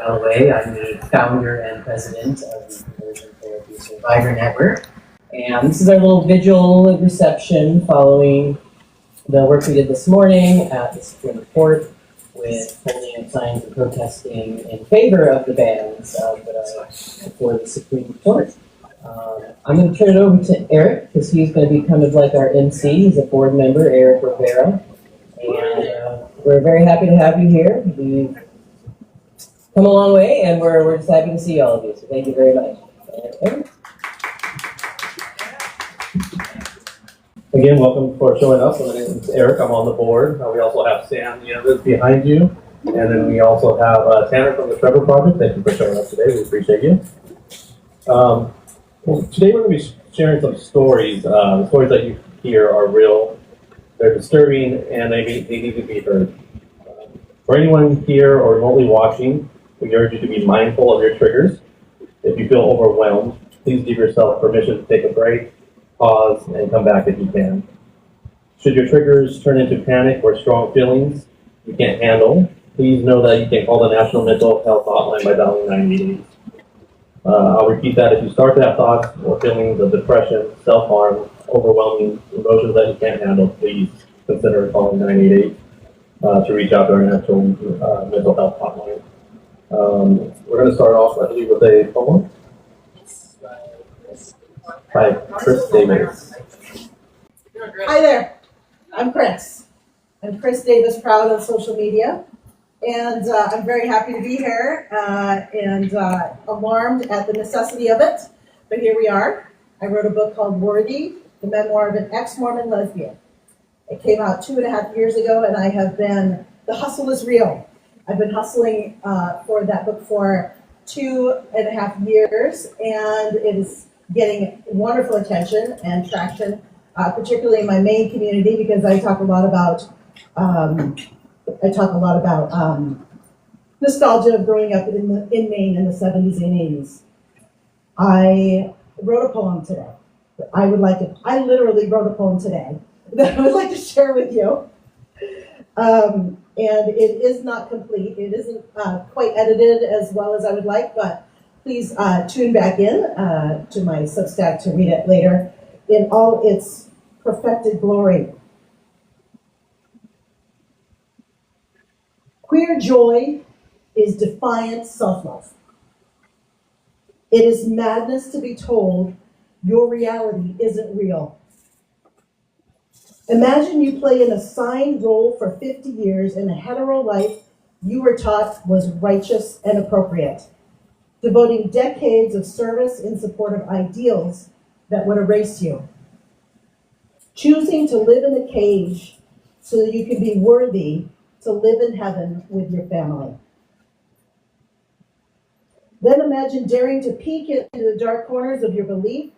Galloway. I'm the founder and president of the Conversion Therapy Survivor Network. And this is our little vigil reception following the work we did this morning at the Supreme Court with holding up signs and protesting in favor of the bans before the Supreme Court. I'm going to turn it over to Eric because he's going to be kind of like our MC. He's a board member, Eric Rivera. And we're very happy to have you here. We've come a long way, and we're just happy to see all of you. So thank you very much. Eric? Again, welcome for showing up. So my name is Eric. I'm on the board. We also have Sam, that's behind you. And then we also have Tanner from the Trevor Project. Thank you for showing up today. We appreciate you. Today we're going to be sharing some stories. The stories that you hear are real. They're disturbing, and they need to be heard. For anyone here or remotely watching, we urge you to be mindful of your triggers. If you feel overwhelmed, please give yourself permission to take a break, pause, and come back if you can. Should your triggers turn into panic or strong feelings you can't handle, please know that you can call the National Mental Health Hotline by dialing 988. I'll repeat that. If you start to have thoughts or feelings of depression, self-harm, overwhelming emotions that you can't handle, please consider calling 988 to reach out to our National Mental Health Hotline. We're going to start off, I believe, with a poem by Chris Davis. Hi there, I'm Chris. I'm Chris Davis Proud on social media, and I'm very happy to be here and alarmed at the necessity of it, but here we are. I wrote a book called Worthy, the memoir of an ex-Mormon lesbian. It came out 2.5 years ago, and I have been, the hustle is real. I've been hustling for that book for 2.5 years, and it is getting wonderful attention and traction, particularly in my Maine community, because I talk a lot about nostalgia of growing up in Maine in the 70s and 80s. I wrote a poem today. I literally wrote a poem today that I would like to share with you. And it is not complete. It isn't quite edited as well as I would like, but please tune back in to my Substack to read it later in all its perfected glory. Queer joy is defiant self-love. It is madness to be told your reality isn't real. Imagine you play an assigned role for 50 years in a hetero life you were taught was righteous and appropriate, devoting decades of service in support of ideals that would erase you. Choosing to live in a cage so that you can be worthy to live in heaven with your family. Then imagine daring to peek into the dark corners of your belief,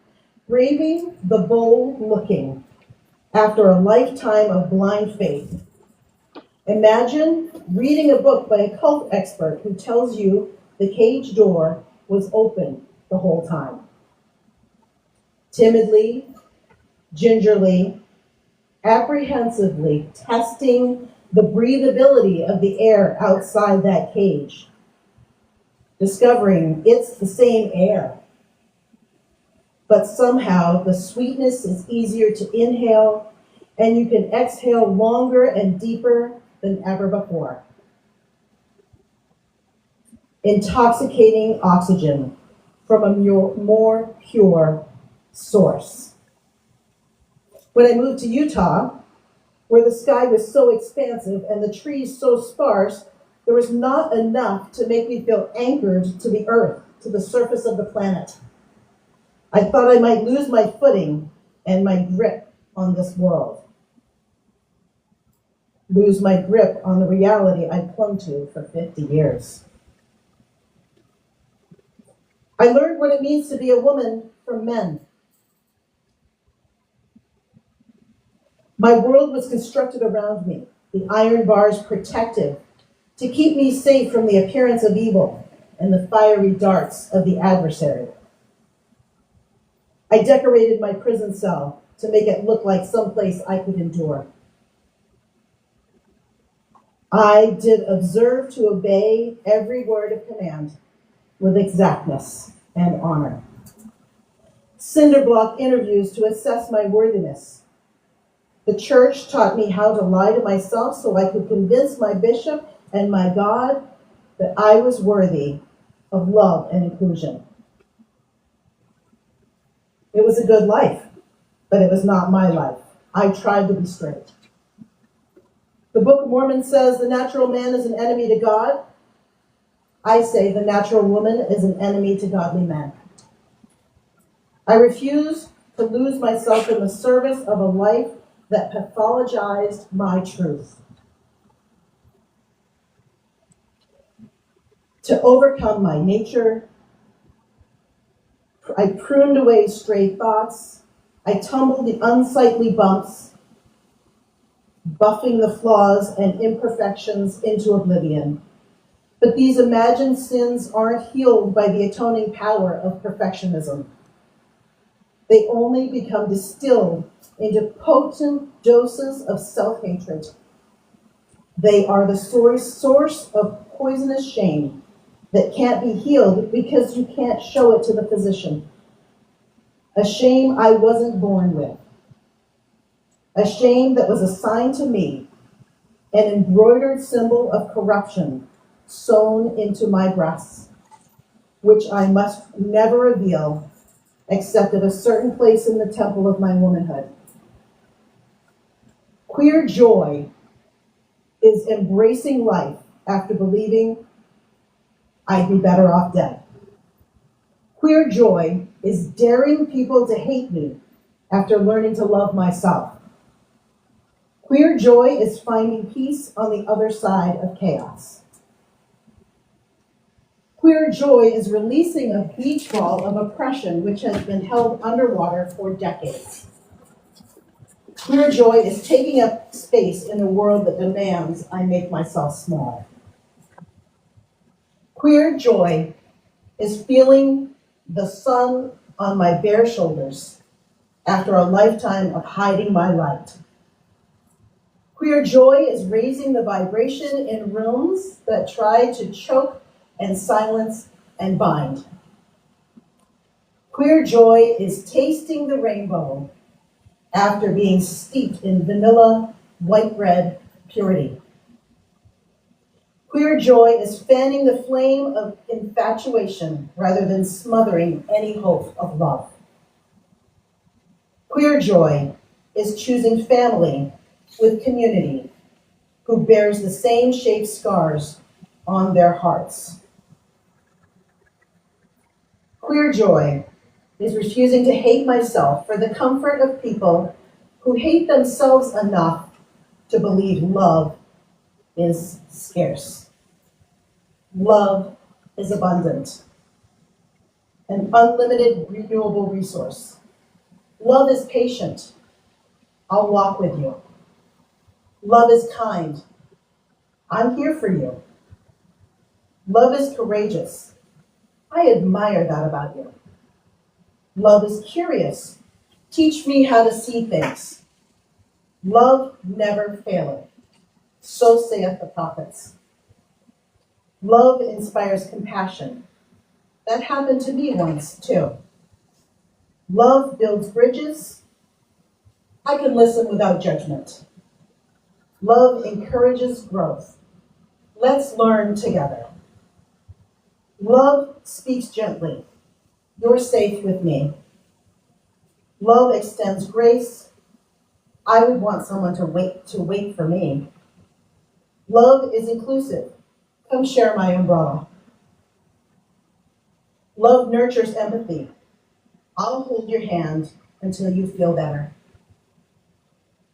braving the bold looking after a lifetime of blind faith. Imagine reading a book by a cult expert who tells you the cage door was open the whole time. Timidly, gingerly, apprehensively testing the breathability of the air outside that cage, discovering it's the same air, but somehow the sweetness is easier to inhale and you can exhale longer and deeper than ever before. Intoxicating oxygen from a more pure source. When I moved to Utah, where the sky was so expansive and the trees so sparse, there was not enough to make me feel anchored to the earth, to the surface of the planet. I thought I might lose my footing and my grip on this world. Lose my grip on the reality I clung to for 50 years. I learned what it means to be a woman from men. My world was constructed around me, the iron bars protective, to keep me safe from the appearance of evil and the fiery darts of the adversary. I decorated my prison cell to make it look like someplace I could endure. I did observe to obey every word of command with exactness and honor. Cinderblock interviews to assess my worthiness. The church taught me how to lie to myself so I could convince my bishop and my God that I was worthy of love and inclusion. It was a good life, but it was not my life. I tried to be straight. The Book of Mormon says the natural man is an enemy to God. I say the natural woman is an enemy to godly men. I refuse to lose myself in the service of a life that pathologized my truth. To overcome my nature, I pruned away stray thoughts. I tumbled the unsightly bumps, buffing the flaws and imperfections into oblivion. But these imagined sins aren't healed by the atoning power of perfectionism. They only become distilled into potent doses of self-hatred. They are the source of poisonous shame that can't be healed because you can't show it to the physician. A shame I wasn't born with. A shame that was assigned to me, an embroidered symbol of corruption sewn into my breasts, which I must never reveal except at a certain place in the temple of my womanhood. Queer joy is embracing life after believing I'd be better off dead. Queer joy is daring people to hate me after learning to love myself. Queer joy is finding peace on the other side of chaos. Queer joy is releasing a beach ball of oppression which has been held underwater for decades. Queer joy is taking up space in a world that demands I make myself small. Queer joy is feeling the sun on my bare shoulders after a lifetime of hiding my light. Queer joy is raising the vibration in rooms that try to choke and silence and bind. Queer joy is tasting the rainbow after being steeped in vanilla, white bread purity. Queer joy is fanning the flame of infatuation rather than smothering any hope of love. Queer joy is choosing family with community who bears the same shaped scars on their hearts. Queer joy is refusing to hate myself for the comfort of people who hate themselves enough to believe love is scarce. Love is abundant, an unlimited renewable resource. Love is patient. I'll walk with you. Love is kind. I'm here for you. Love is courageous. I admire that about you. Love is curious. Teach me how to see things. Love never faileth. So saith the prophets. Love inspires compassion. That happened to me once, too. Love builds bridges. I can listen without judgment. Love encourages growth. Let's learn together. Love speaks gently. You're safe with me. Love extends grace. I would want someone to wait for me. Love is inclusive. Come share my umbrella. Love nurtures empathy. I'll hold your hand until you feel better.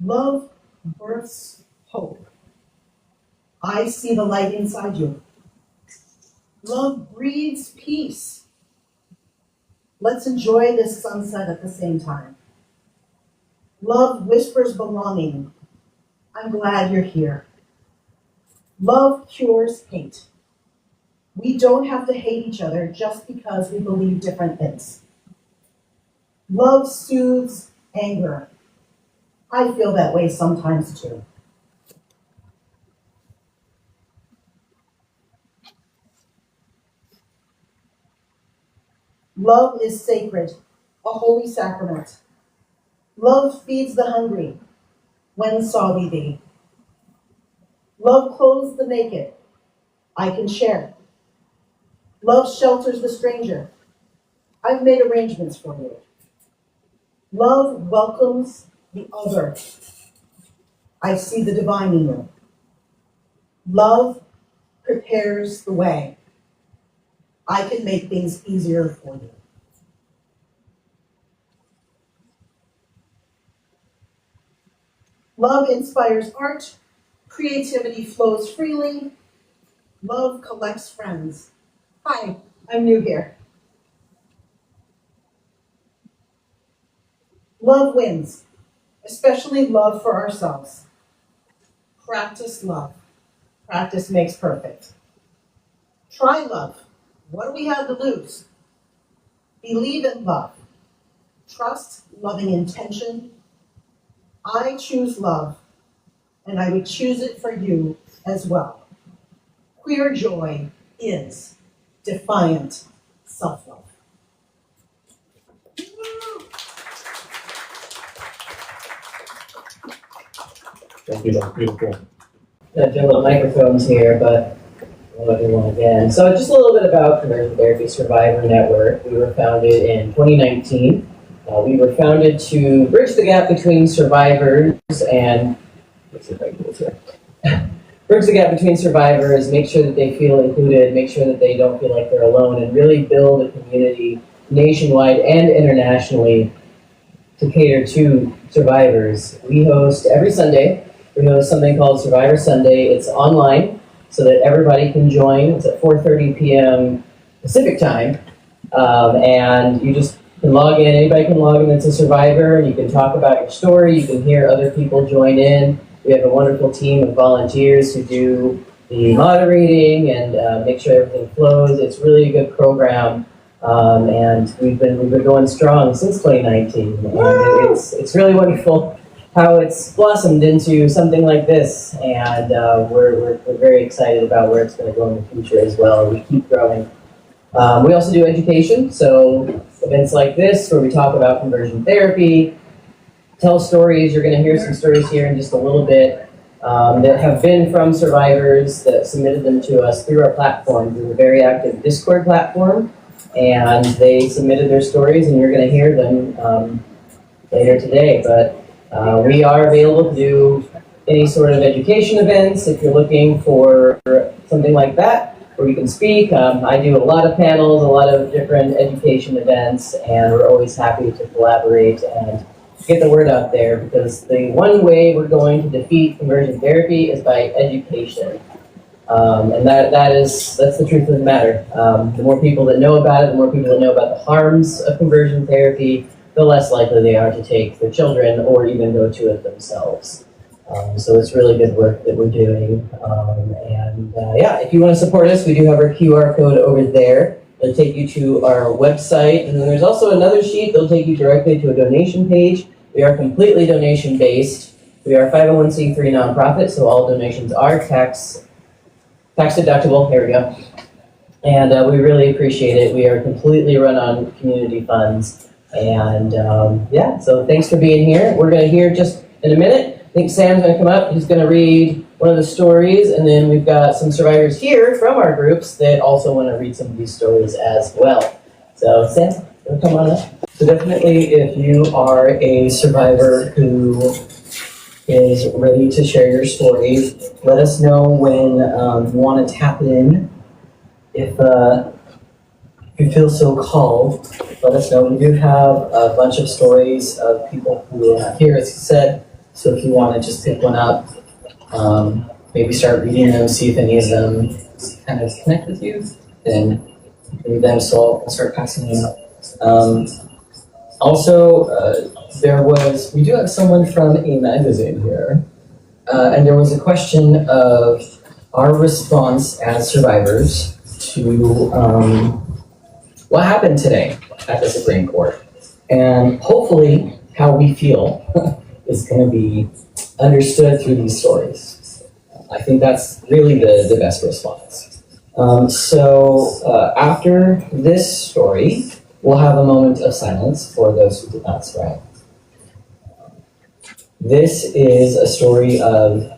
Love births hope. I see the light inside you. Love breeds peace. Let's enjoy this sunset at the same time. Love whispers belonging. I'm glad you're here. Love cures hate. We don't have to hate each other just because we believe different things. Love soothes anger. I feel that way sometimes too. Love is sacred, a holy sacrament. Love feeds the hungry. When saw we thee? Love clothes the naked. I can share. Love shelters the stranger. I've made arrangements for you. Love welcomes the other. I see the divine in you. Love prepares the way. I can make things easier for you. Love inspires art. Creativity flows freely. Love collects friends. Hi, I'm new here. Love wins, especially love for ourselves. Practice love. Practice makes perfect. Try love. What do we have to lose? Believe in love. Trust loving intention. I choose love, and I would choose it for you as well. Queer joy is defiant self-love. Thank you, that's beautiful. Got your little microphones here, but I'll do one again. So just a little bit about Conversion Therapy Survivor Network. We were founded in 2019. We were founded to bridge the gap between survivors and, let's see if I can do this here. Bridge the gap between survivors, make sure that they feel included, make sure that they don't feel like they're alone, and really build a community nationwide and internationally to cater to survivors. We host every Sunday. We host something called Survivor Sunday. It's online so that everybody can join. It's at 4:30 p.m. Pacific time. And you just can log in. Anybody can log in that's a survivor, and you can talk about your story. You can hear other people join in. We have a wonderful team of volunteers who do the moderating and make sure everything flows. It's really a good program. And we've been going strong since 2019. And it's really wonderful how it's blossomed into something like this. And we're very excited about where it's going to go in the future as well. We keep growing. We also do education, so events like this where we talk about conversion therapy, tell stories. You're going to hear some stories here in just a little bit that have been from survivors that submitted them to us through our platform, through a very active Discord platform, and they submitted their stories, and you're going to hear them later today. But we are available to do any sort of education events if you're looking for something like that, where you can speak. I do a lot of panels, a lot of different education events, and we're always happy to collaborate and get the word out there, because the one way we're going to defeat conversion therapy is by education. And that's the truth of the matter. The more people that know about it, the more people that know about the harms of conversion therapy, the less likely they are to take their children or even go to it themselves. So it's really good work that we're doing. Yeah, if you want to support us, we do have our QR code over there. It'll take you to our website. And then there's also another sheet that'll take you directly to a donation page. We are completely donation-based. We are a 501c3 nonprofit, so all donations are tax deductible. Here we go. And we really appreciate it. We are completely run on community funds. And yeah, so thanks for being here. We're going to hear just in a minute. I think Sam's going to come up. He's going to read one of the stories, and then we've got some survivors here from our groups that also want to read some of these stories as well. So Sam, you want to come on up? So definitely, if you are a survivor who is ready to share your story, let us know when you want to tap in. If you feel so called, let us know. We do have a bunch of stories of people who are here, as you said. So if you want to just pick one up, maybe start reading them, see if any of them kind of connect with you, then read them. So I'll start passing them out. Also, we do have someone from a magazine here, and there was a question of our response as survivors to what happened today at the Supreme Court, and hopefully how we feel is going to be understood through these stories. I think that's really the best response. So after this story, we'll have a moment of silence for those who did not survive. This is a story of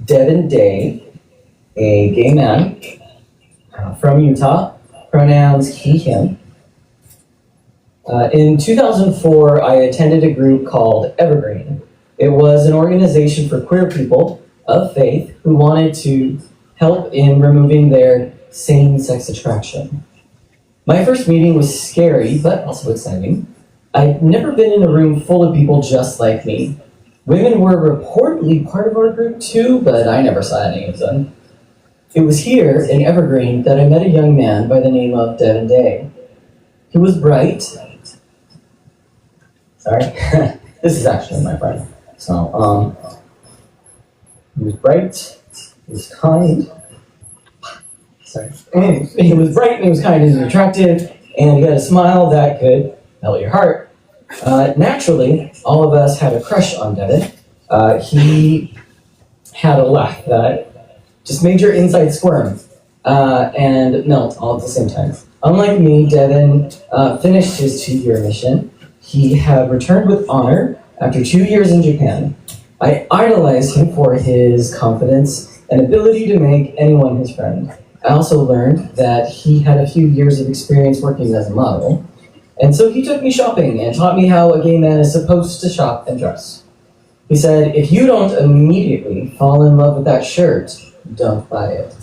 Devin Day, a gay man from Utah, pronouns he, him. In 2004, I attended a group called Evergreen. It was an organization for queer people of faith who wanted to help in removing their same-sex attraction. My first meeting was scary, but also exciting. I'd never been in a room full of people just like me. Women were reportedly part of our group too, but I never saw any of them. It was here in Evergreen that I met a young man by the name of Devin Day. He was bright. Sorry, this is actually my friend. So, he was bright, he was kind. Sorry. He was bright and he was kind and he was attractive, and he had a smile that could melt your heart. Naturally, all of us had a crush on Devin. He had a laugh that just made your inside squirm and melt all at the same time. Unlike me, Devin finished his 2-year mission. He had returned with honor after 2 years in Japan. I idolized him for his confidence and ability to make anyone his friend. I also learned that he had a few years of experience working as a model. And so he took me shopping and taught me how a gay man is supposed to shop and dress. He said, if you don't immediately fall in love with that shirt, don't buy it.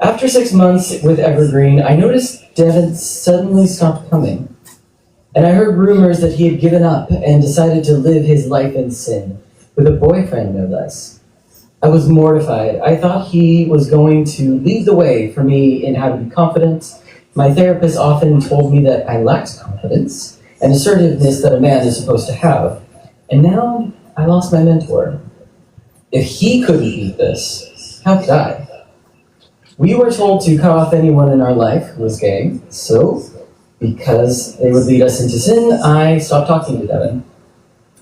After 6 months with Evergreen, I noticed Devin suddenly stopped coming. And I heard rumors that he had given up and decided to live his life in sin, with a boyfriend no less. I was mortified. I thought he was going to lead the way for me in how to be confident. My therapist often told me that I lacked confidence and assertiveness that a man is supposed to have. And now I lost my mentor. If he couldn't beat this, how could I? We were told to cut off anyone in our life who was gay, so because they would lead us into sin, I stopped talking to Devin.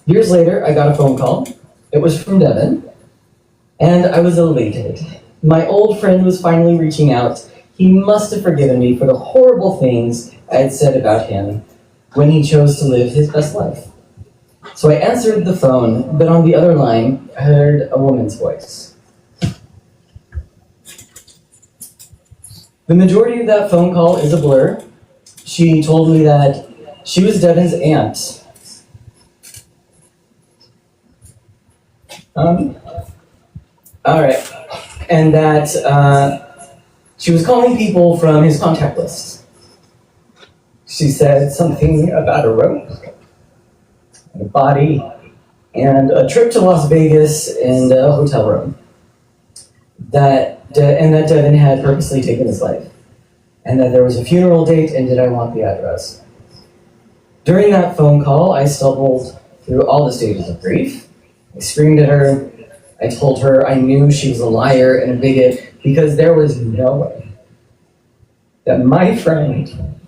Years later, I got a phone call. It was from Devin, and I was elated. My old friend was finally reaching out. He must have forgiven me for the horrible things I had said about him when he chose to live his best life. So I answered the phone, but on the other line, I heard a woman's voice. The majority of that phone call is a blur. She told me that she was Devin's aunt. All right. And that she was calling people from his contact list. She said something about a rope, and a body, and a trip to Las Vegas and a hotel room. And that Devin had purposely taken his life. And that there was a funeral date, and did I want the address. During that phone call, I stumbled through all the stages of grief. I screamed at her. I told her I knew she was a liar and a bigot because there was no way that my friend,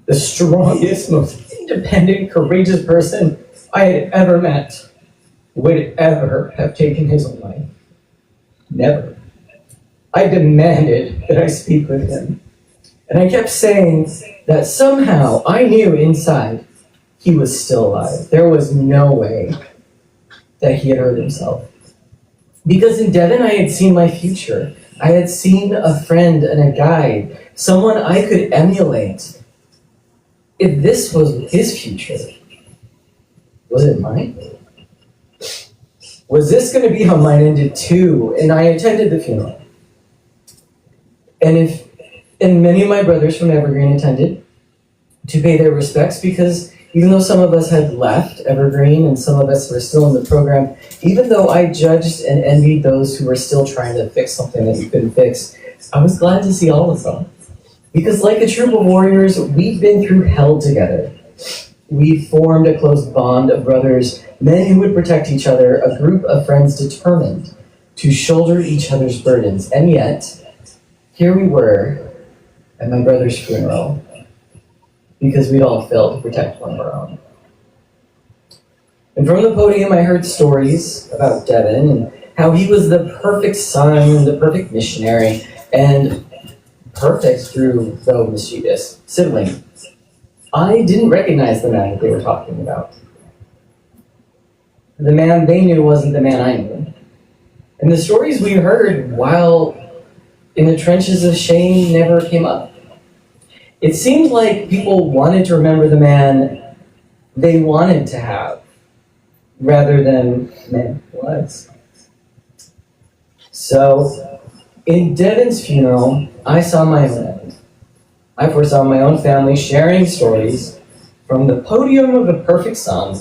the strongest, most independent, courageous person I had ever met, would ever have taken his own life. Never. I demanded that I speak with him. And I kept saying that somehow I knew inside he was still alive. There was no way that he had hurt himself. Because in Devin, I had seen my future. I had seen a friend and a guide, someone I could emulate. If this was his future, was it mine? Was this going to be how mine ended too? And I attended the funeral. And many of my brothers from Evergreen attended to pay their respects, because even though some of us had left Evergreen and some of us were still in the program, even though I judged and envied those who were still trying to fix something that you couldn't fix, I was glad to see all of them. Because like a troop of warriors, we've been through hell together. We formed a close bond of brothers, men who would protect each other, a group of friends determined to shoulder each other's burdens. And yet, here we were at my brother's funeral, because we'd all failed to protect one of our own. And from the podium, I heard stories about Devin and how he was the perfect son and the perfect missionary and perfect through the mischievous sibling, I didn't recognize the man that they were talking about. The man they knew wasn't the man I knew. And the stories we heard while in the trenches of shame never came up. It seemed like people wanted to remember the man they wanted to have, rather than the man he was. So, in Devin's funeral, I saw my own end. I foresaw my own family sharing stories from the podium of a perfect son,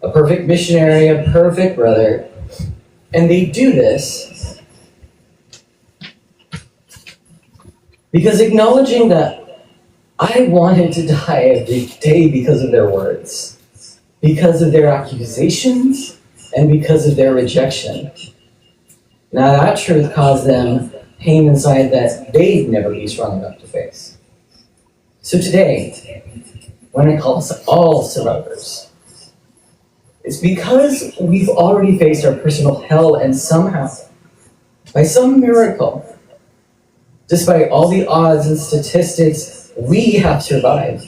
a perfect missionary, a perfect brother. And they do this because acknowledging that I wanted to die every day because of their words, because of their accusations, and because of their rejection. Now that truth caused them pain inside that they'd never be strong enough to face. So today, when I call us all survivors, it's because we've already faced our personal hell and somehow, by some miracle, despite all the odds and statistics, we have survived.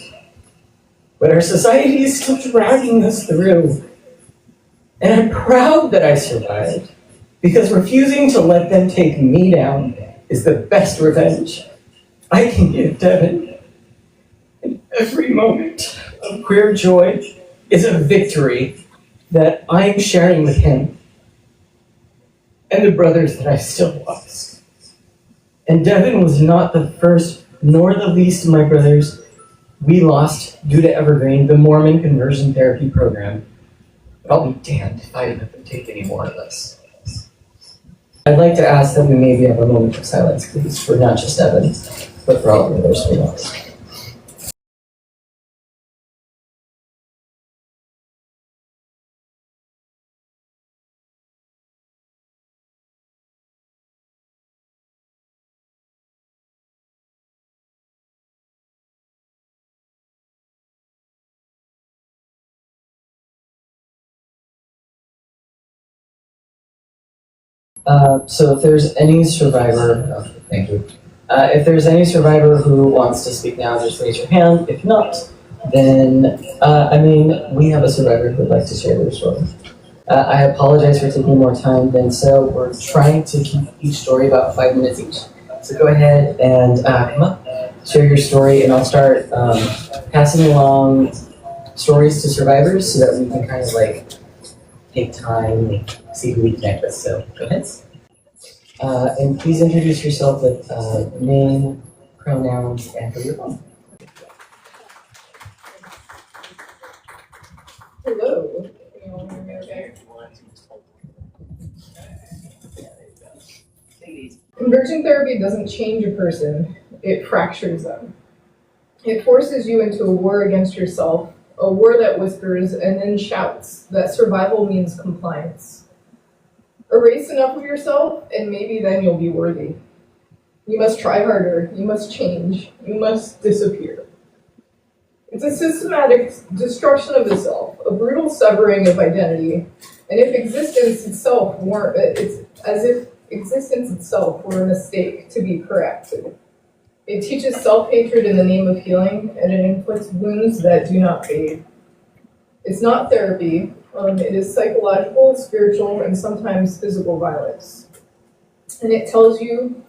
But our society is still dragging us through. And I'm proud that I survived, because refusing to let them take me down is the best revenge I can give Devin. And every moment of queer joy is a victory that I'm sharing with him and the brothers that I've still lost. And Devin was not the first nor the least of my brothers we lost due to Evergreen, the Mormon conversion therapy program. But I'll be damned if I let them take any more of us. I'd like to ask that we maybe have a moment of silence, please, for not just Devin, but for all the others we lost. So if there's any survivor, thank you. If there's any survivor who wants to speak now, just raise your hand. If not, then, we have a survivor who would like to share their story. I apologize for taking more time than so. We're trying to keep each story about 5 minutes each. So go ahead and come up, share your story, and I'll start passing along stories to survivors so that we can kind of take time and see who we connect with. So go ahead. And please introduce yourself with name, pronouns, and where you're from. Hello. Can you all hear me okay? Conversion therapy doesn't change a person, it fractures them. It forces you into a war against yourself, a war that whispers and then shouts that survival means compliance. Erase enough of yourself, and maybe then you'll be worthy. You must try harder, you must change, you must disappear. It's a systematic destruction of the self, a brutal severing of identity, and if existence itself were, it's as if existence itself were a mistake to be corrected. It teaches self-hatred in the name of healing, and it inflicts wounds that do not fade. It's not therapy, it is psychological, spiritual, and sometimes physical violence. And it tells you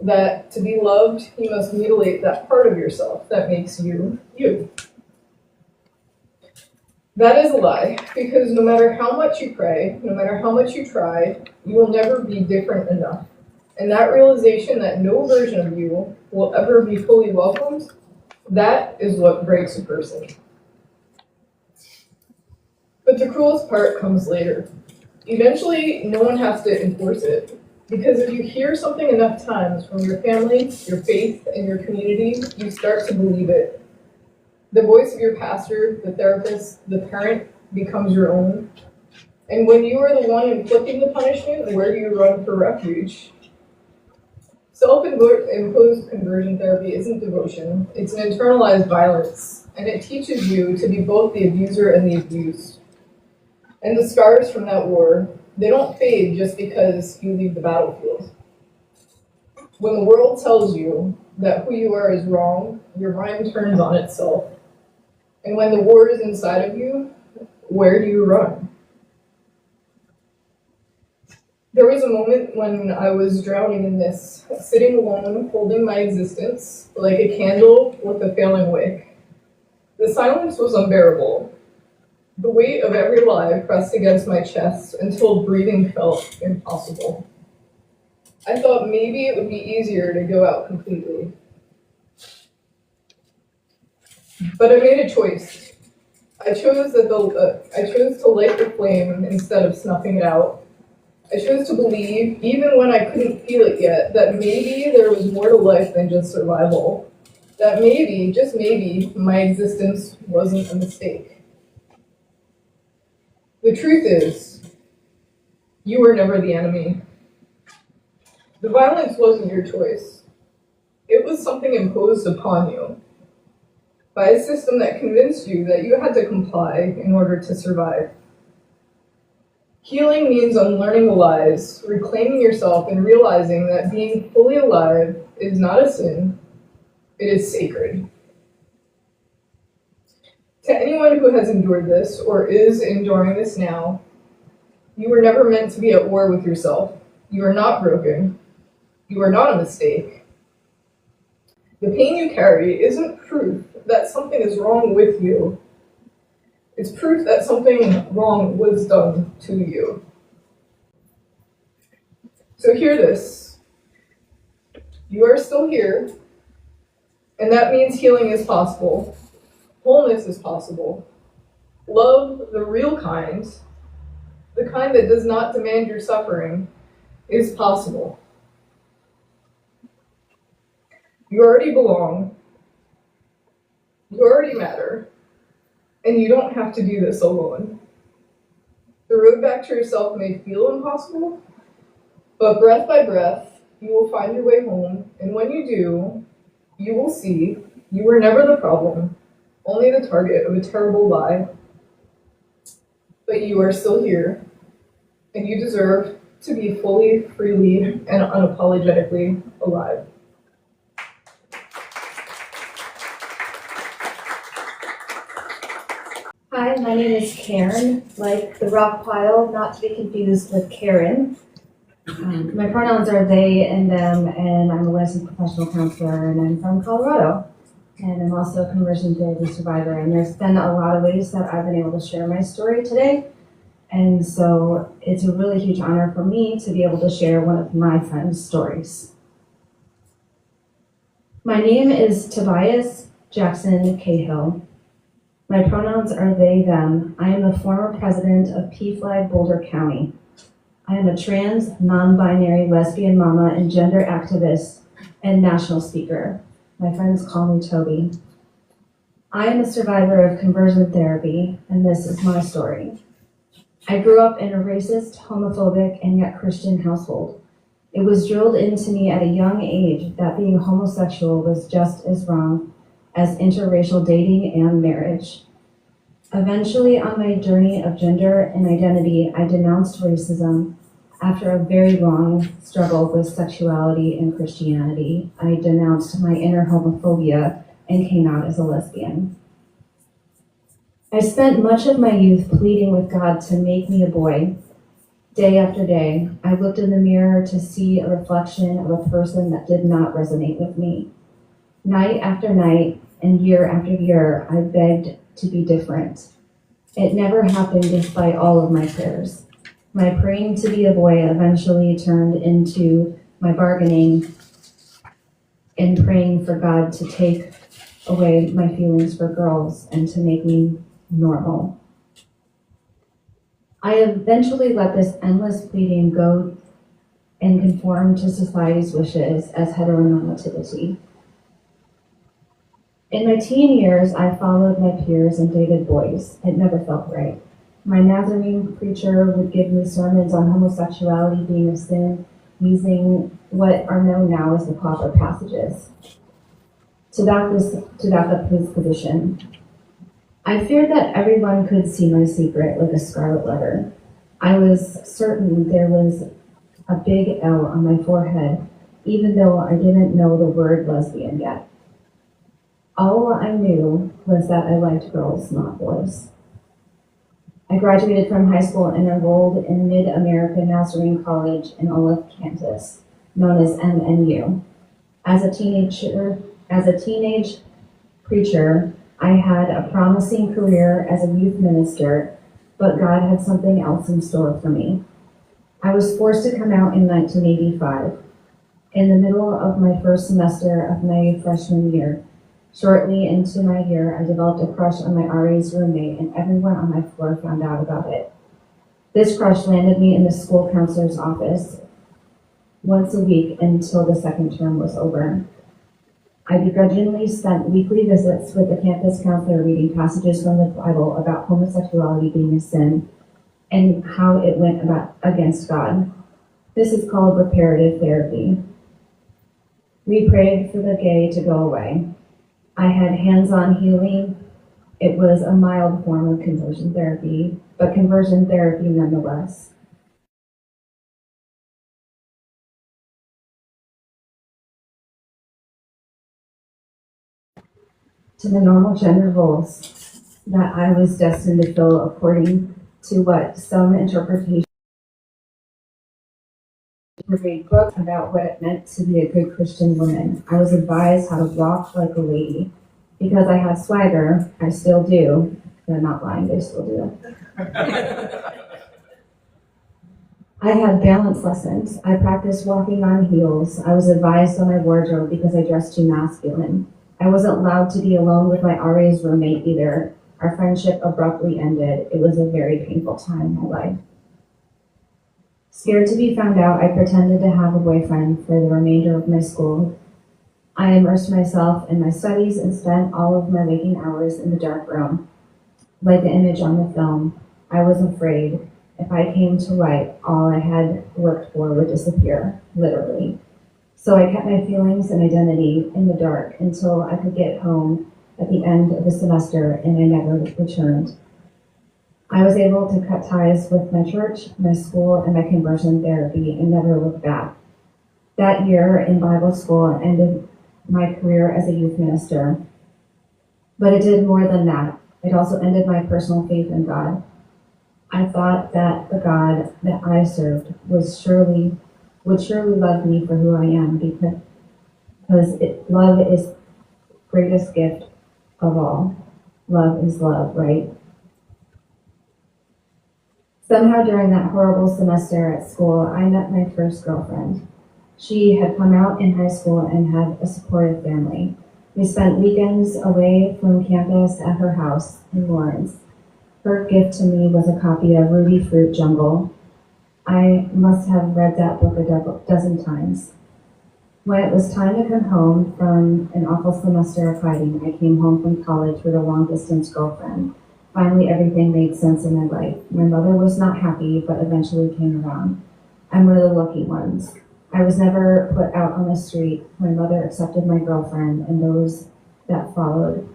that to be loved, you must mutilate that part of yourself that makes you, you. That is a lie, because no matter how much you pray, no matter how much you try, you will never be different enough. And that realization that no version of you will ever be fully welcomed, that is what breaks a person. But the cruelest part comes later. Eventually, no one has to enforce it, because if you hear something enough times from your family, your faith, and your community, you start to believe it. The voice of your pastor, the therapist, the parent becomes your own. And when you are the one inflicting the punishment, where do you run for refuge? Self-imposed conversion therapy isn't devotion, it's an internalized violence, and it teaches you to be both the abuser and the abused. And the scars from that war, they don't fade just because you leave the battlefield. When the world tells you that who you are is wrong, your mind turns on itself. And when the war is inside of you, where do you run? There was a moment when I was drowning in this, sitting alone, holding my existence like a candle with a failing wick. The silence was unbearable. The weight of every lie pressed against my chest until breathing felt impossible. I thought maybe it would be easier to go out completely. But I made a choice. I chose to light the flame instead of snuffing it out. I chose to believe, even when I couldn't feel it yet, that maybe there was more to life than just survival. That maybe, just maybe, my existence wasn't a mistake. The truth is, you were never the enemy. The violence wasn't your choice. It was something imposed upon you by a system that convinced you that you had to comply in order to survive. Healing means unlearning the lies, reclaiming yourself, and realizing that being fully alive is not a sin, it is sacred. To anyone who has endured this or is enduring this now, you were never meant to be at war with yourself. You are not broken. You are not a mistake. The pain you carry isn't proof that something is wrong with you. It's proof that something wrong was done to you. So hear this. You are still here, and that means healing is possible. Wholeness is possible. Love, the real kind, the kind that does not demand your suffering, is possible. You already belong. You already matter. And you don't have to do this alone. The road back to yourself may feel impossible, but breath by breath, you will find your way home. And when you do, you will see you were never the problem, only the target of a terrible lie. But you are still here, and you deserve to be fully, freely, and unapologetically alive. Hi, my name is Karen, like the rock pile, not to be confused with Karen. My pronouns are they and them, and I'm a licensed professional counselor, and I'm from Colorado. And I'm also a conversion therapy survivor, and there's been a lot of ways that I've been able to share my story today. And so it's a really huge honor for me to be able to share one of my friends' stories. My name is Tobias Jackson Cahill. My pronouns are they, them. I am the former president of PFLAG Boulder County. I am a trans, non-binary lesbian mama and gender activist and national speaker. My friends call me Toby. I am a survivor of conversion therapy, and this is my story. I grew up in a racist, homophobic, and yet Christian household. It was drilled into me at a young age that being homosexual was just as wrong as interracial dating and marriage. Eventually, on my journey of gender and identity, I denounced racism. After a very long struggle with sexuality and Christianity, I denounced my inner homophobia and came out as a lesbian. I spent much of my youth pleading with God to make me a boy. Day after day, I looked in the mirror to see a reflection of a person that did not resonate with me. Night after night and year after year, I begged to be different. It never happened despite all of my prayers. My praying to be a boy eventually turned into my bargaining and praying for God to take away my feelings for girls and to make me normal. I eventually let this endless pleading go and conform to society's wishes as heteronormativity. In my teen years, I followed my peers and dated boys. It never felt right. My Nazarene preacher would give me sermons on homosexuality being a sin, using what are known now as the proper passages to back up his position. I feared that everyone could see my secret like a scarlet letter. I was certain there was a big L on my forehead even though I didn't know the word lesbian yet. All I knew was that I liked girls, not boys. I graduated from high school and enrolled in Mid-America Nazarene College in Olive, Kansas, known as MNU. As a teenage preacher, I had a promising career as a youth minister, but God had something else in store for me. I was forced to come out in 1985. In the middle of my first semester of my freshman year, shortly into my year, I developed a crush on my RA's roommate, and everyone on my floor found out about it. This crush landed me in the school counselor's office once a week until the second term was over. I begrudgingly spent weekly visits with the campus counselor reading passages from the Bible about homosexuality being a sin and how it went against God. This is called reparative therapy. We prayed for the gay to go away. I had hands-on healing. It was a mild form of conversion therapy, but conversion therapy nonetheless. To the normal gender roles that I was destined to fill according to what some interpretations read books about what it meant to be a good Christian woman. I was advised how to walk like a lady. Because I have swagger, I still do. They're not lying, they still do. I had balance lessons. I practiced walking on heels. I was advised on my wardrobe because I dressed too masculine. I wasn't allowed to be alone with my RA's roommate either. Our friendship abruptly ended. It was a very painful time in my life. Scared to be found out, I pretended to have a boyfriend for the remainder of my school. I immersed myself in my studies and spent all of my waking hours in the dark room. Like the image on the film, I was afraid if I came to light, all I had worked for would disappear, literally. So I kept my feelings and identity in the dark until I could get home at the end of the semester, and I never returned. I was able to cut ties with my church, my school, and my conversion therapy and never look back. That year in Bible school ended my career as a youth minister. But it did more than that. It also ended my personal faith in God. I thought that the God that I served would surely love me for who I am because love is the greatest gift of all. Love is love, right? Somehow during that horrible semester at school, I met my first girlfriend. She had come out in high school and had a supportive family. We spent weekends away from campus at her house in Lawrence. Her gift to me was a copy of Ruby Fruit Jungle. I must have read that book a dozen times. When it was time to come home from an awful semester of hiding, I came home from college with a long-distance girlfriend. Finally, everything made sense in my life. My mother was not happy, but eventually came around. I'm one of the lucky ones. I was never put out on the street. My mother accepted my girlfriend and those that followed.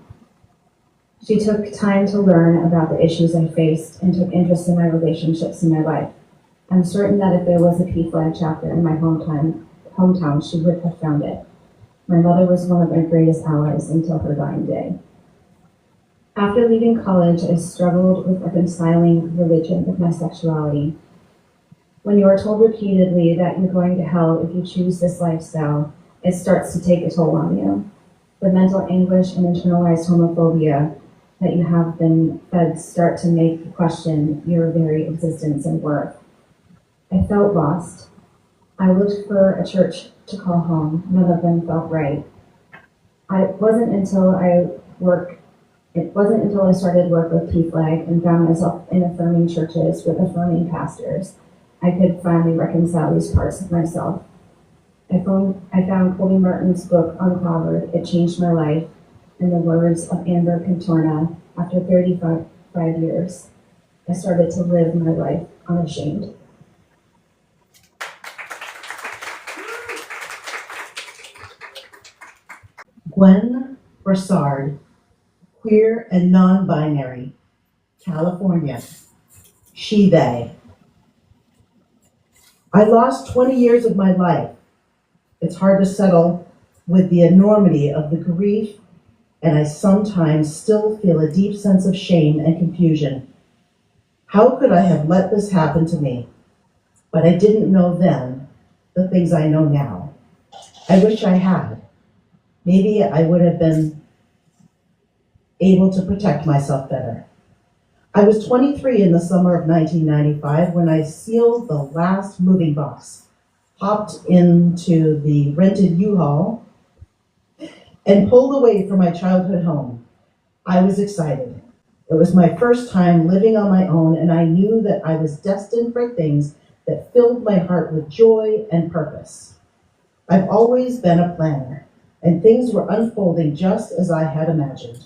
She took time to learn about the issues I faced and took interest in my relationships in my life. I'm certain that if there was a PFLAG chapter in my hometown, she would have found it. My mother was one of my greatest allies until her dying day. After leaving college, I struggled with reconciling religion with my sexuality. When you are told repeatedly that you're going to hell if you choose this lifestyle, it starts to take a toll on you. The mental anguish and internalized homophobia that you have been fed start to make you question your very existence and worth. I felt lost. I looked for a church to call home. None of them felt right. It wasn't until I started work with PFLAG and found myself in affirming churches with affirming pastors, I could finally reconcile these parts of myself. I found Colby Martin's book, Uncovered. It changed my life. In the words of Amber Contorna, after 35 years, I started to live my life unashamed. Gwen Broussard, queer and non-binary, California, she, they. I lost 20 years of my life. It's hard to settle with the enormity of the grief, and I sometimes still feel a deep sense of shame and confusion. How could I have let this happen to me? But I didn't know then the things I know now. I wish I had. Maybe I would have been able to protect myself better. I was 23 in the summer of 1995 when I sealed the last moving box, hopped into the rented U-Haul, and pulled away from my childhood home. I was excited. It was my first time living on my own, and I knew that I was destined for things that filled my heart with joy and purpose. I've always been a planner, and things were unfolding just as I had imagined.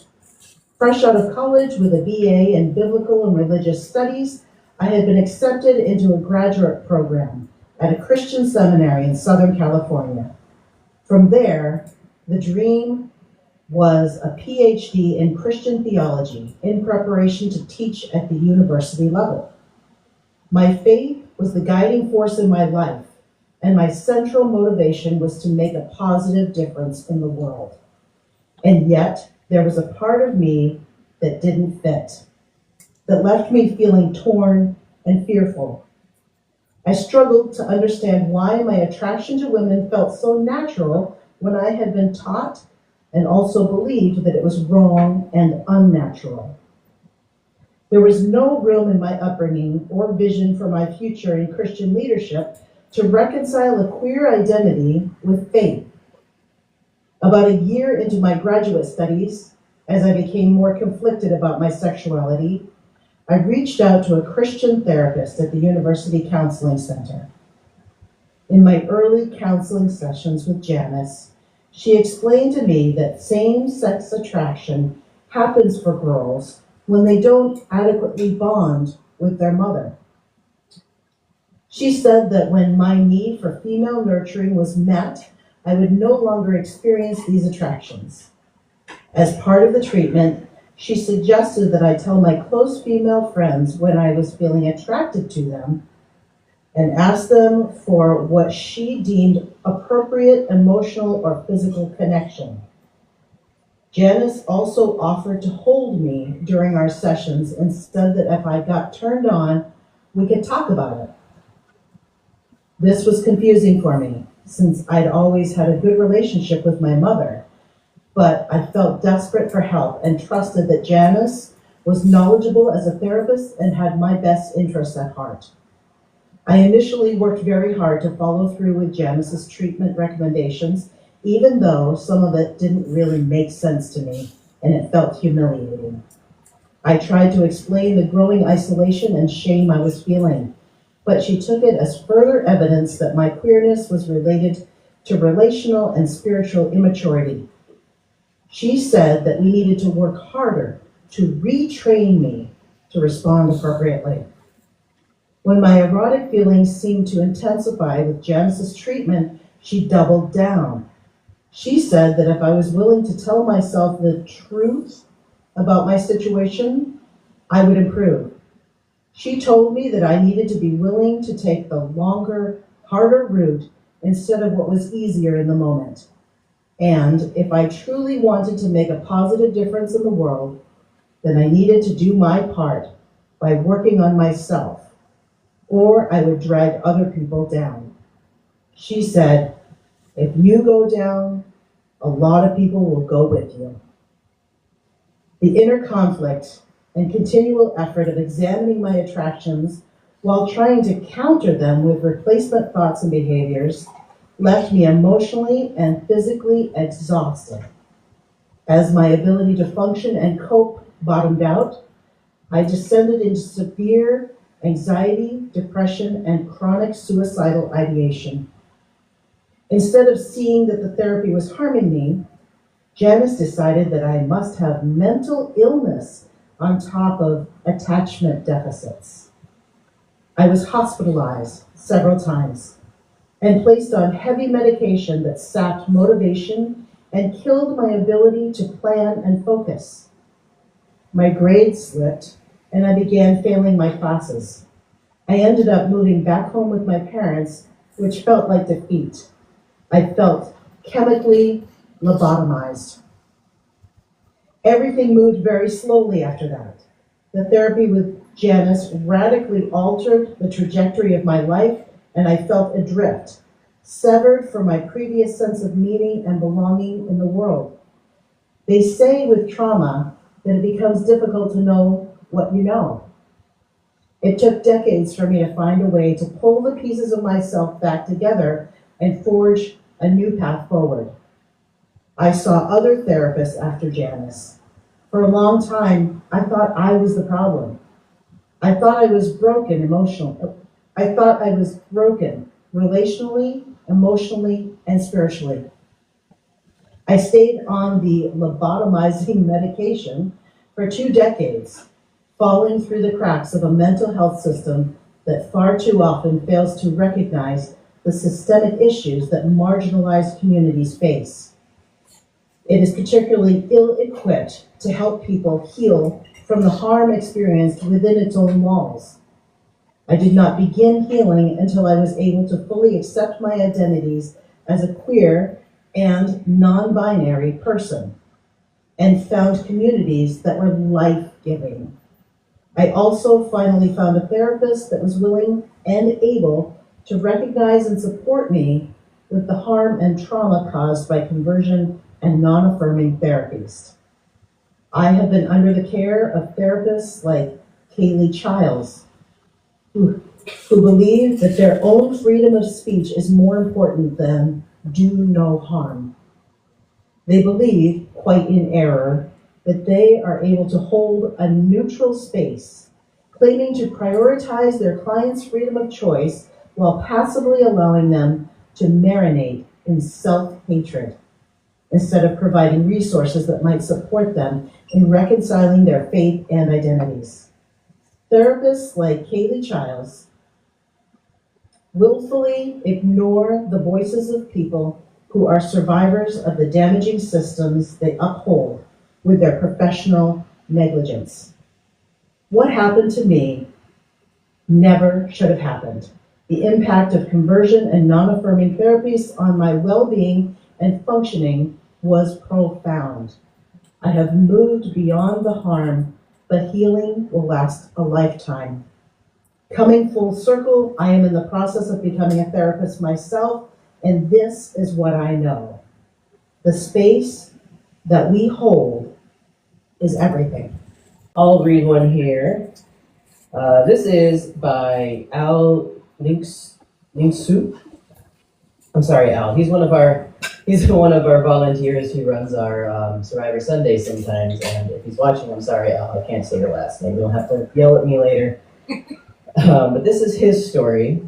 Fresh out of college with a BA in Biblical and Religious Studies, I had been accepted into a graduate program at a Christian seminary in Southern California. From there, the dream was a PhD in Christian theology in preparation to teach at the university level. My faith was the guiding force in my life, and my central motivation was to make a positive difference in the world. And yet, there was a part of me that didn't fit, that left me feeling torn and fearful. I struggled to understand why my attraction to women felt so natural when I had been taught and also believed that it was wrong and unnatural. There was no room in my upbringing or vision for my future in Christian leadership to reconcile a queer identity with faith. About a year into my graduate studies, as I became more conflicted about my sexuality, I reached out to a Christian therapist at the University Counseling Center. In my early counseling sessions with Janice, she explained to me that same-sex attraction happens for girls when they don't adequately bond with their mother. She said that when my need for female nurturing was met, I would no longer experience these attractions. As part of the treatment, she suggested that I tell my close female friends when I was feeling attracted to them and ask them for what she deemed appropriate emotional or physical connection. Janice also offered to hold me during our sessions and said that if I got turned on, we could talk about it. This was confusing for me, since I'd always had a good relationship with my mother, but I felt desperate for help and trusted that Janice was knowledgeable as a therapist and had my best interests at heart. I initially worked very hard to follow through with Janice's treatment recommendations, even though some of it didn't really make sense to me and it felt humiliating. I tried to explain the growing isolation and shame I was feeling, but she took it as further evidence that my queerness was related to relational and spiritual immaturity. She said that we needed to work harder to retrain me to respond appropriately. When my erotic feelings seemed to intensify with Janice's treatment, she doubled down. She said that if I was willing to tell myself the truth about my situation, I would improve. She told me that I needed to be willing to take the longer, harder route instead of what was easier in the moment. And if I truly wanted to make a positive difference in the world, then I needed to do my part by working on myself, or I would drag other people down. She said, if you go down, a lot of people will go with you. The inner conflict and continual effort of examining my attractions while trying to counter them with replacement thoughts and behaviors left me emotionally and physically exhausted. As my ability to function and cope bottomed out, I descended into severe anxiety, depression, and chronic suicidal ideation. Instead of seeing that the therapy was harming me, Janice decided that I must have mental illness on top of attachment deficits. I was hospitalized several times and placed on heavy medication that sapped motivation and killed my ability to plan and focus. My grades slipped, and I began failing my classes. I ended up moving back home with my parents, which felt like defeat. I felt chemically lobotomized. Everything moved very slowly after that. The therapy with Janice radically altered the trajectory of my life, and I felt adrift, severed from my previous sense of meaning and belonging in the world. They say with trauma that it becomes difficult to know what you know. It took decades for me to find a way to pull the pieces of myself back together and forge a new path forward. I saw other therapists after Janice. For a long time, I thought I was the problem. I thought I was broken I thought I was broken relationally, emotionally, and spiritually. I stayed on the lobotomizing medication for 2 decades, falling through the cracks of a mental health system that far too often fails to recognize the systemic issues that marginalized communities face. It is particularly ill-equipped to help people heal from the harm experienced within its own walls. I did not begin healing until I was able to fully accept my identities as a queer and non-binary person, and found communities that were life-giving. I also finally found a therapist that was willing and able to recognize and support me with the harm and trauma caused by conversion and non-affirming therapies. I have been under the care of therapists like Kaylee Childs, who believe that their own freedom of speech is more important than do no harm. They believe, quite in error, that they are able to hold a neutral space, claiming to prioritize their clients' freedom of choice while passively allowing them to marinate in self-hatred, instead of providing resources that might support them in reconciling their faith and identities. Therapists like Kaylee Childs willfully ignore the voices of people who are survivors of the damaging systems they uphold with their professional negligence. What happened to me never should have happened. The impact of conversion and non-affirming therapies on my well-being and functioning was profound. I have moved beyond the harm, but healing will last a lifetime. Coming full circle, I am in the process of becoming a therapist myself, and this is what I know. The space that we hold is everything. I'll read one here. This is by Al Linksu. I'm sorry, Al. He's one of our volunteers who runs our Survivor Sunday sometimes. And if he's watching, I'm sorry, Al. I can't say your last name. You'll have to yell at me later. But this is his story.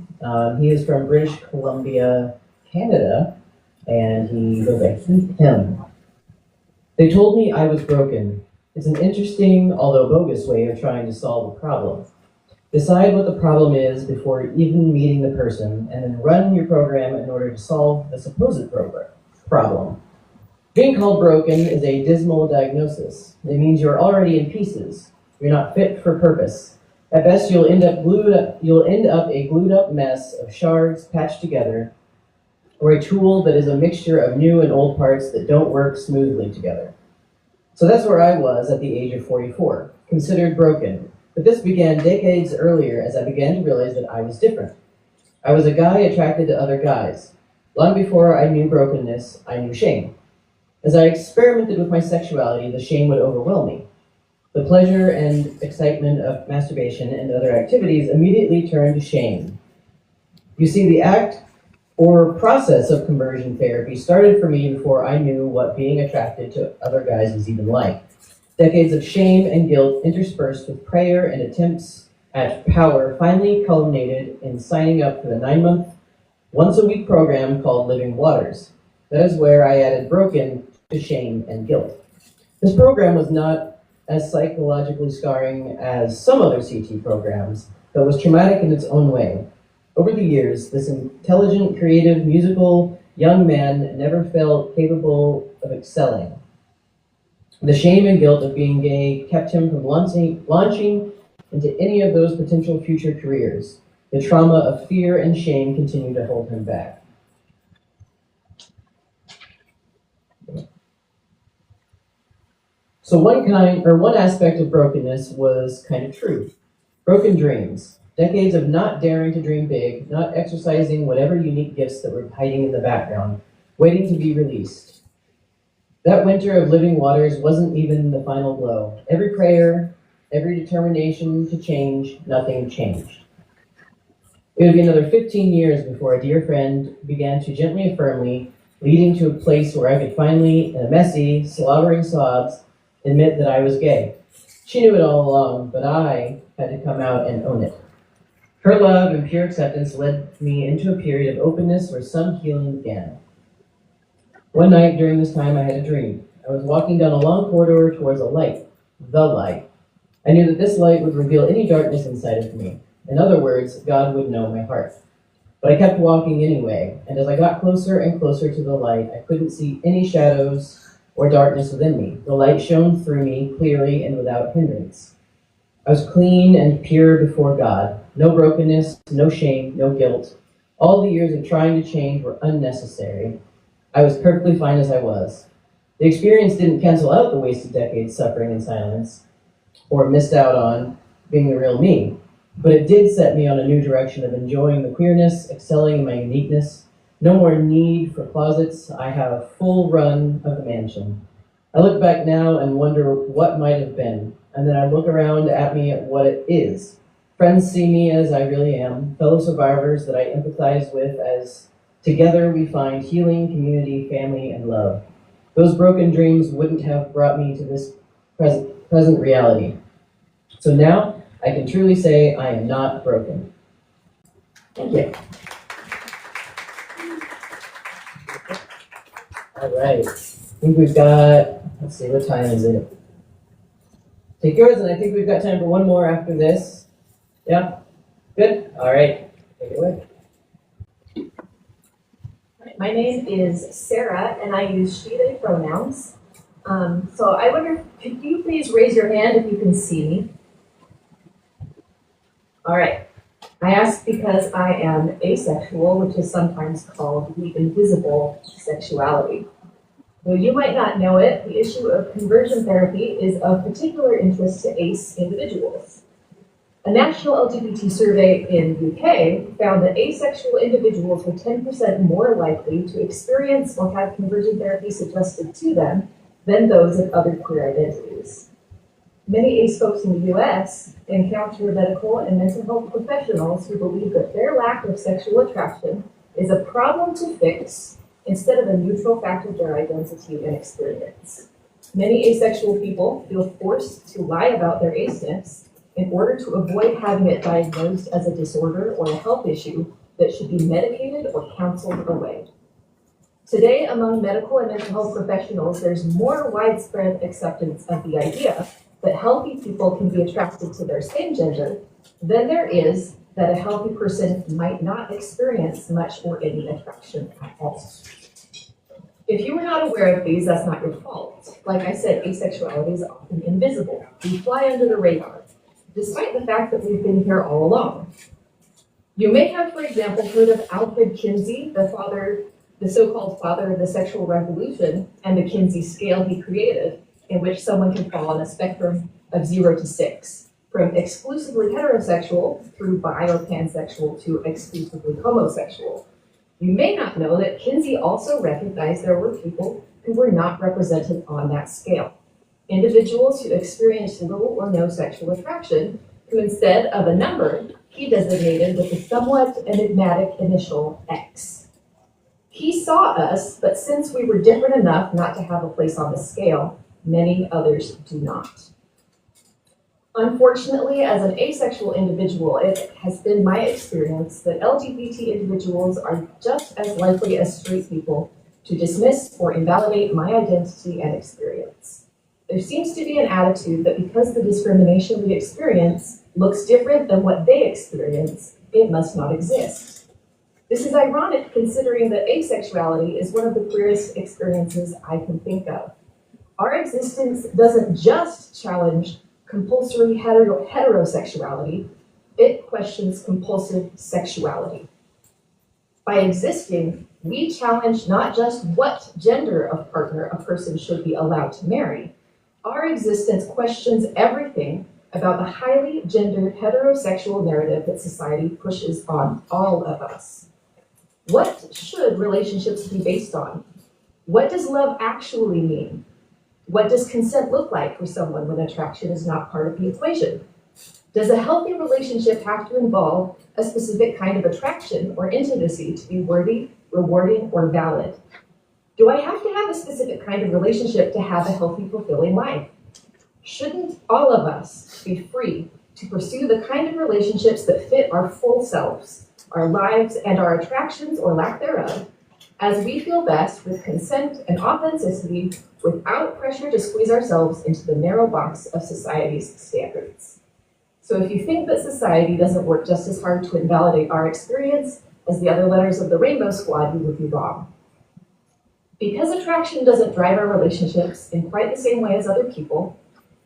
He is from British Columbia, Canada, and he goes by him. They told me I was broken. It's an interesting, although bogus way of trying to solve a problem. Decide what the problem is before even meeting the person, and then run your program in order to solve the supposed problem. Being called broken is a dismal diagnosis. It means you're already in pieces. You're not fit for purpose. At best, you'll end up a glued up mess of shards patched together, or a tool that is a mixture of new and old parts that don't work smoothly together. So that's where I was at the age of 44, considered broken. But this began decades earlier as I began to realize that I was different. I was a guy attracted to other guys. Long before I knew brokenness, I knew shame. As I experimented with my sexuality, the shame would overwhelm me. The pleasure and excitement of masturbation and other activities immediately turned to shame. You see, the act or process of conversion therapy started for me before I knew what being attracted to other guys was even like. Decades of shame and guilt interspersed with prayer and attempts at power finally culminated in signing up for the 9-month, once-a-week program called Living Waters. That is where I added broken to shame and guilt. This program was not as psychologically scarring as some other CT programs, but was traumatic in its own way. Over the years, this intelligent, creative, musical young man never felt capable of excelling. The shame and guilt of being gay kept him from launching into any of those potential future careers. The trauma of fear and shame continued to hold him back. So one aspect of brokenness was kind of true. Broken dreams. Decades of not daring to dream big, not exercising whatever unique gifts that were hiding in the background, waiting to be released. That winter of living waters wasn't even the final blow. Every prayer, every determination to change, nothing changed. It would be another 15 years before a dear friend began to gently and firmly, leading to a place where I could finally, in a messy, slobbering sobs, admit that I was gay. She knew it all along, but I had to come out and own it. Her love and pure acceptance led me into a period of openness where some healing began. One night during this time, I had a dream. I was walking down a long corridor towards a light, the light. I knew that this light would reveal any darkness inside of me. In other words, God would know my heart. But I kept walking anyway, and as I got closer and closer to the light, I couldn't see any shadows or darkness within me. The light shone through me clearly and without hindrance. I was clean and pure before God. No brokenness, no shame, no guilt. All the years of trying to change were unnecessary. I was perfectly fine as I was. The experience didn't cancel out the wasted decades suffering in silence, or missed out on being the real me, but it did set me on a new direction of enjoying the queerness, excelling in my uniqueness. No more need for closets. I have full run of the mansion. I look back now and wonder what might have been, and then I look around at me at what it is. Friends see me as I really am, fellow survivors that I empathize with as together we find healing, community, family, and love. Those broken dreams wouldn't have brought me to this present reality. So now I can truly say I am not broken. Thank you. All right. I think we've got, let's see, what time is it? Take yours, and I think we've got time for one more after this. Yeah? Good? All right. Take it away. My name is Sarah, and I use she, they pronouns. So I wonder, could you please raise your hand if you can see me? All right. I ask because I am asexual, which is sometimes called the invisible sexuality. Though you might not know it, the issue of conversion therapy is of particular interest to ace individuals. A national LGBT survey in UK found that asexual individuals were 10% more likely to experience or have conversion therapy suggested to them than those of other queer identities. Many ace folks in the US encounter medical and mental health professionals who believe that their lack of sexual attraction is a problem to fix instead of a neutral fact of their identity and experience. Many asexual people feel forced to lie about their aceness in order to avoid having it diagnosed as a disorder or a health issue that should be medicated or counseled away. Today, among medical and mental health professionals, there's more widespread acceptance of the idea that healthy people can be attracted to their same gender than there is that a healthy person might not experience much or any attraction at all. If you were not aware of these, that's not your fault. Like I said, asexuality is often invisible. We fly under the radar, despite the fact that we've been here all along. You may have, for example, heard of Alfred Kinsey, the so-called father of the sexual revolution, and the Kinsey scale he created, in which someone can fall on a spectrum of 0 to 6, from exclusively heterosexual through bi or pansexual to exclusively homosexual. You may not know that Kinsey also recognized there were people who were not represented on that scale. Individuals who experienced little or no sexual attraction, who instead of a number, he designated with the somewhat enigmatic initial X. He saw us, but since we were different enough not to have a place on the scale, many others do not. Unfortunately, as an asexual individual, it has been my experience that LGBT individuals are just as likely as straight people to dismiss or invalidate my identity and experience. There seems to be an attitude that because the discrimination we experience looks different than what they experience, it must not exist. This is ironic considering that asexuality is one of the queerest experiences I can think of. Our existence doesn't just challenge compulsory heterosexuality, it questions compulsive sexuality. By existing, we challenge not just what gender of partner a person should be allowed to marry. Our existence questions everything about the highly gendered heterosexual narrative that society pushes on all of us. What should relationships be based on? What does love actually mean? What does consent look like for someone when attraction is not part of the equation? Does a healthy relationship have to involve a specific kind of attraction or intimacy to be worthy, rewarding, or valid? Do I have to have a specific kind of relationship to have a healthy, fulfilling life? Shouldn't all of us be free to pursue the kind of relationships that fit our full selves, our lives, and our attractions or lack thereof, as we feel best with consent and authenticity without pressure to squeeze ourselves into the narrow box of society's standards? So if you think that society doesn't work just as hard to invalidate our experience as the other letters of the Rainbow Squad, you would be wrong. Because attraction doesn't drive our relationships in quite the same way as other people,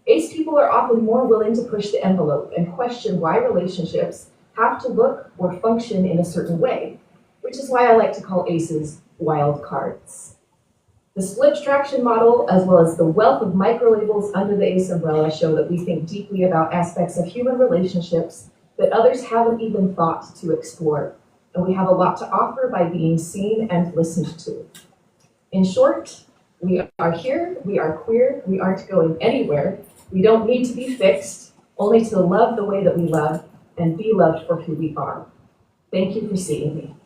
ace people are often more willing to push the envelope and question why relationships have to look or function in a certain way, which is why I like to call aces wild cards. The split attraction model, as well as the wealth of micro-labels under the ACE umbrella, show that we think deeply about aspects of human relationships that others haven't even thought to explore, and we have a lot to offer by being seen and listened to. In short, we are here, we are queer, we aren't going anywhere, we don't need to be fixed, only to love the way that we love and be loved for who we are. Thank you for seeing me.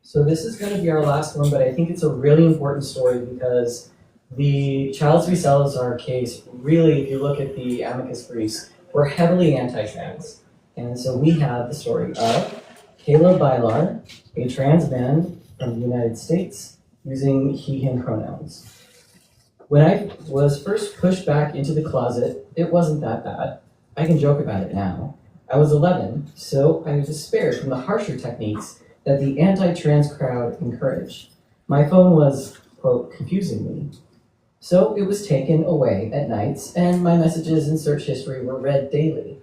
So this is going to be our last one, but I think it's a really important story because the Childs v. Salazar case, really, if you look at the amicus briefs, were heavily anti-trans. And so we have the story of Caleb Bylar, a trans man from the United States, using he, him pronouns. When I was first pushed back into the closet, it wasn't that bad. I can joke about it now. I was 11, so I was spared from the harsher techniques that the anti-trans crowd encouraged. My phone was, quote, confusing me. So it was taken away at nights, and my messages in search history were read daily.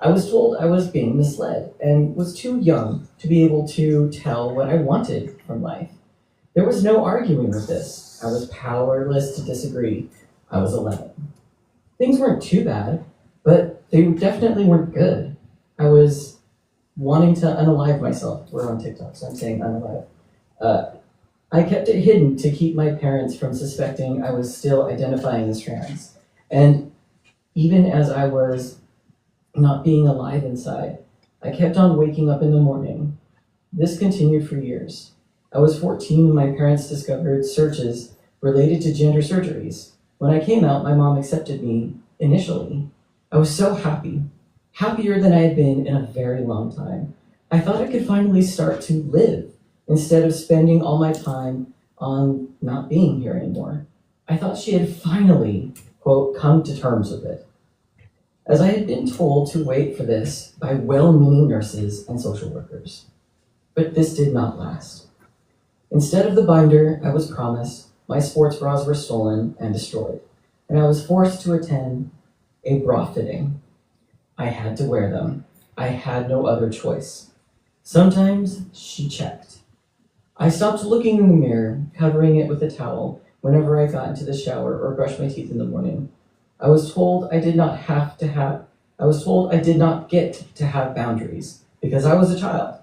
I was told I was being misled and was too young to be able to tell what I wanted from life. There was no arguing with this. I was powerless to disagree. I was 11. Things weren't too bad, but they definitely weren't good. I was wanting to unalive myself. We're on TikTok, so I'm saying unalive. I kept it hidden to keep my parents from suspecting I was still identifying as trans. And even as I was not being alive inside, I kept on waking up in the morning. This continued for years. I was 14 when my parents discovered searches related to gender surgeries. When I came out, my mom accepted me initially. I was so happy, happier than I had been in a very long time. I thought I could finally start to live instead of spending all my time on not being here anymore. I thought she had finally, quote, come to terms with it. As I had been told to wait for this by well-meaning nurses and social workers. But this did not last. Instead of the binder I was promised, my sports bras were stolen and destroyed, and I was forced to attend a bra fitting. I had to wear them. I had no other choice. Sometimes she checked. I stopped looking in the mirror, covering it with a towel whenever I got into the shower or brushed my teeth in the morning. I was told I did not get to have boundaries because I was a child.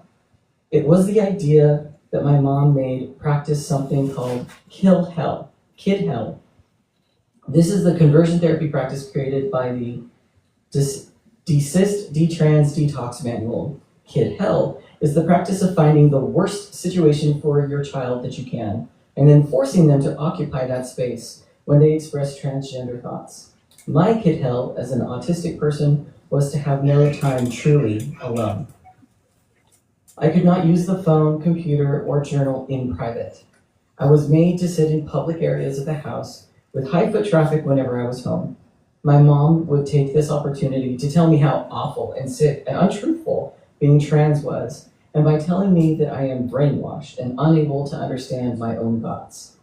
It was the idea that my mom made practice something called kid hell. This is the conversion therapy practice created by the Desist, Detrans, Detox Manual. Kid hell is the practice of finding the worst situation for your child that you can, and then forcing them to occupy that space when they express transgender thoughts. My kid hell as an autistic person was to have no time truly alone. I could not use the phone, computer, or journal in private. I was made to sit in public areas of the house with high foot traffic whenever I was home. My mom would take this opportunity to tell me how awful and sick and untruthful being trans was, and by telling me that I am brainwashed and unable to understand my own thoughts.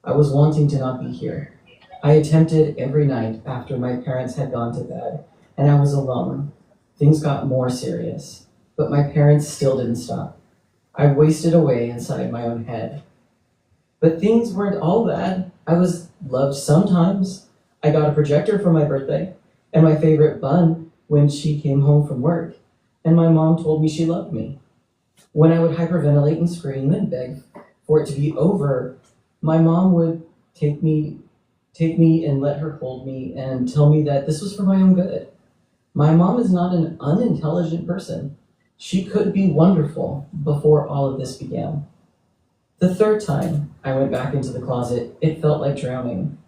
I was wanting to not be here. I attempted every night after my parents had gone to bed, and I was alone. Things got more serious, but my parents still didn't stop. I wasted away inside my own head. But things weren't all bad. I was loved sometimes. I got a projector for my birthday, and my favorite bun when she came home from work, and my mom told me she loved me. When I would hyperventilate and scream and beg for it to be over, my mom would take me and let her hold me and tell me that this was for my own good. My mom is not an unintelligent person. She could be wonderful before all of this began. The third time I went back into the closet, it felt like drowning.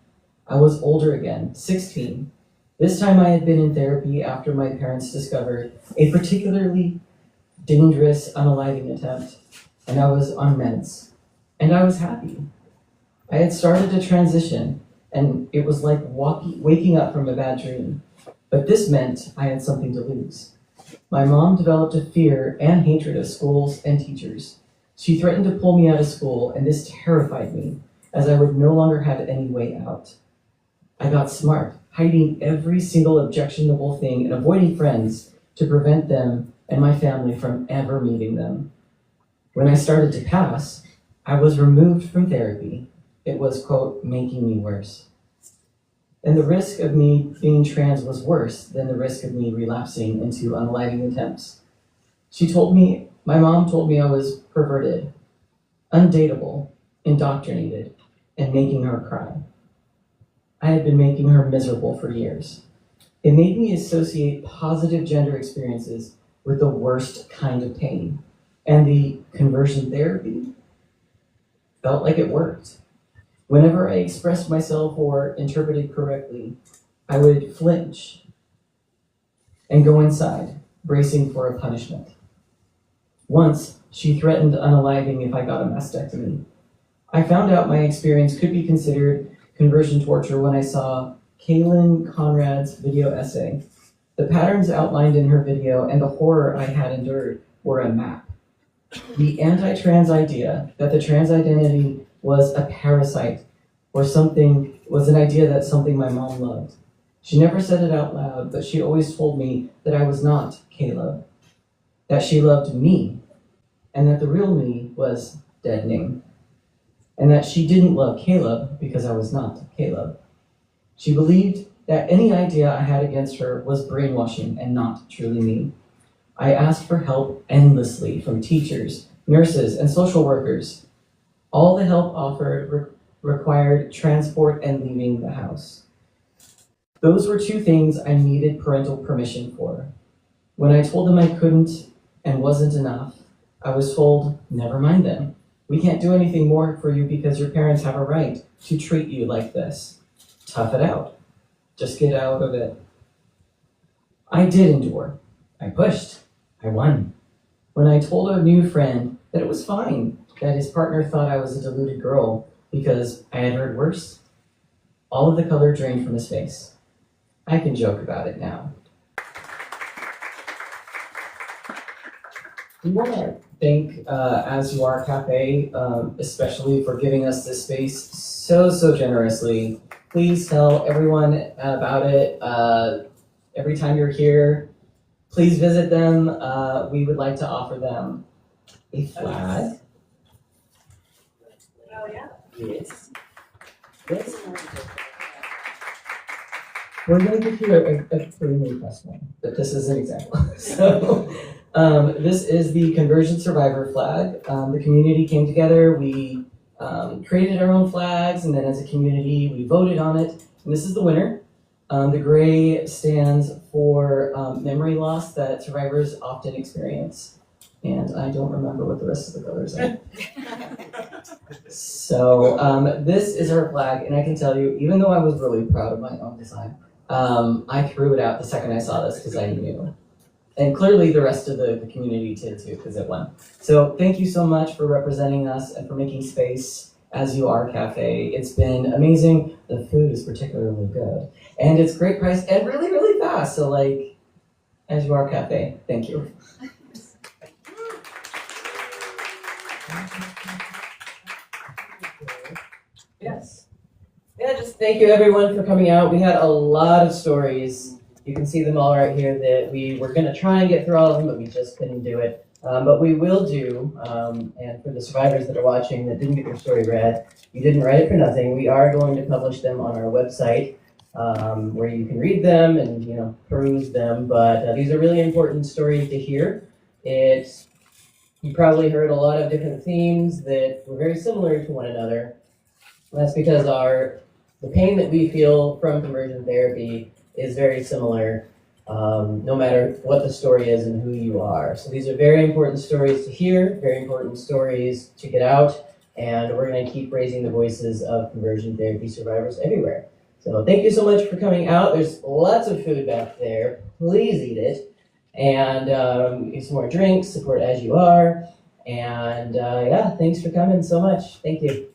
I was older again, 16. This time I had been in therapy after my parents discovered a particularly dangerous unaliving attempt, and I was on meds. And I was happy. I had started to transition, and it was like waking up from a bad dream. But this meant I had something to lose. My mom developed a fear and hatred of schools and teachers. She threatened to pull me out of school, and this terrified me, as I would no longer have any way out. I got smart, hiding every single objectionable thing and avoiding friends to prevent them and my family from ever meeting them. When I started to pass, I was removed from therapy. It was, quote, making me worse. And the risk of me being trans was worse than the risk of me relapsing into unaliving attempts. My mom told me I was perverted, undateable, indoctrinated, and making her cry. I had been making her miserable for years. It made me associate positive gender experiences with the worst kind of pain, and the conversion therapy felt like it worked. Whenever I expressed myself or interpreted correctly, I would flinch and go inside, bracing for a punishment. Once, she threatened unaliving if I got a mastectomy. I found out my experience could be considered conversion torture when I saw Kaylin Conrad's video essay. The patterns outlined in her video and the horror I had endured were a map. The anti-trans idea that the trans identity was a parasite or something was an idea that something my mom loved. She never said it out loud, but she always told me that I was not Caleb, that she loved me, and that the real me was deadening, and that she didn't love Caleb because I was not Caleb. She believed that any idea I had against her was brainwashing and not truly me. I asked for help endlessly from teachers, nurses, and social workers. All the help offered required transport and leaving the house. Those were two things I needed parental permission for. When I told them I couldn't and wasn't enough, I was told, never mind them. We can't do anything more for you because your parents have a right to treat you like this. Tough it out. Just get out of it. I did endure. I pushed. I won. When I told a new friend that it was fine, that his partner thought I was a deluded girl because I had heard worse, all of the color drained from his face. I can joke about it now. We want to thank As You Are Cafe, especially for giving us this space so generously. Please tell everyone about it. Every time you're here, please visit them. We would like to offer them a flag. Oh, yeah. Yes. We're going to give you a pretty request one, but this is an example. So, this is the Conversion Survivor flag. The community came together. We created our own flags, and then as a community, we voted on it. And this is the winner. The gray stands for memory loss that survivors often experience. And I don't remember what the rest of the colors are. So this is our flag, and I can tell you, even though I was really proud of my own design, I threw it out the second I saw this because I knew. And clearly the rest of the community did too, because it won. So thank you so much for representing us and for making space As You Are Cafe. It's been amazing. The food is particularly good. And it's great price and really, really fast. So like, As You Are Cafe, thank you. Yes. Yeah, just thank you everyone for coming out. We had a lot of stories. You can see them all right here that we were going to try and get through all of them, but we just couldn't do it. But we will do, and for the survivors that are watching that didn't get their story read, you didn't write it for nothing. We are going to publish them on our website, where you can read them and peruse them. But these are really important stories to hear. You probably heard a lot of different themes that were very similar to one another. That's because the pain that we feel from conversion therapy is very similar, no matter what the story is and who you are. So these are very important stories to hear, very important stories to get out, and we're going to keep raising the voices of conversion therapy survivors everywhere. So thank you so much for coming out. There's lots of food back there. Please eat it. And get some more drinks, support as you are. And yeah, thanks for coming so much. Thank you.